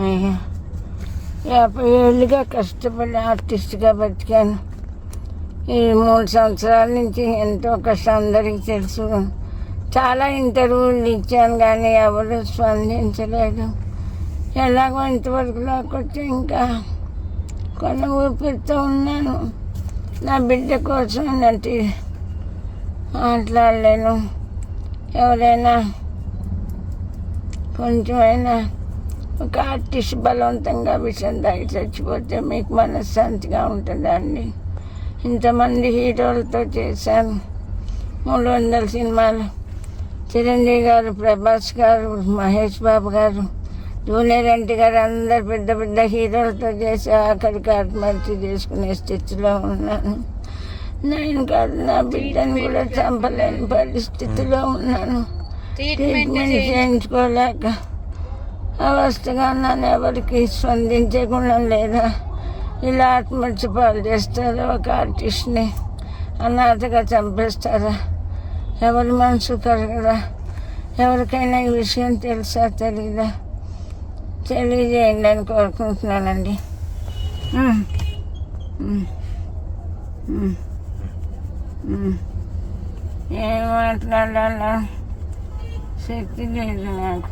అయ్యా 50 ఏళ్ళుగా కష్టపడి ఆర్టిస్ట్గా బతికాను. ఈ 3 సంవత్సరాల నుంచి ఎంతో కష్టం అందరికీ తెలుసు. చాలా ఇంటర్వ్యూలు ఇచ్చాను కానీ ఎవరు స్పందించలేదు. ఎలాగో ఇంతవరకు లాకొచ్చి ఇంకా కొన్ని ఊపిరితో ఉన్నాను. నా బిడ్డ కోసం నటి మాట్లాడలేను. ఎవరైనా కొంచెమైనా ఒక ఆర్టిస్ట్ బలవంతంగా విషయం తాగి చచ్చిపోతే మీకు మనశ్శాంతిగా ఉంటుందండి. ఇంతమంది హీరోలతో చేశాను, 300 సినిమాలు. చిరంజీవి గారు, ప్రభాస్ గారు, మహేష్ బాబు గారు, జూనియర్ ఎన్టీఆర్ అందరు పెద్ద పెద్ద హీరోలతో చేసి ఆఖరికి ఆత్మహత్య చేసుకునే స్థితిలో ఉన్నాను. నేను కాదు, నా బిడ్డను కూడా చంపలేని పరిస్థితిలో ఉన్నాను. ట్రీట్మెంట్ చేయించుకోలేక అవస్థగా ఉన్నాను. ఎవరికి స్పందించే గుణం లేదా? ఇలా ఆత్మహత్య పాలు చేస్తారా? ఒక ఆర్టిస్ట్ని అనాథగా చంపేస్తారా? ఎవరి మనసు కరగదా? ఎవరికైనా ఈ విషయం తెలుసా తెలీదా? తెలియజేయండి అని కోరుకుంటున్నానండి. ఏం మాట్లాడాలో శక్తి లేదు నాకు.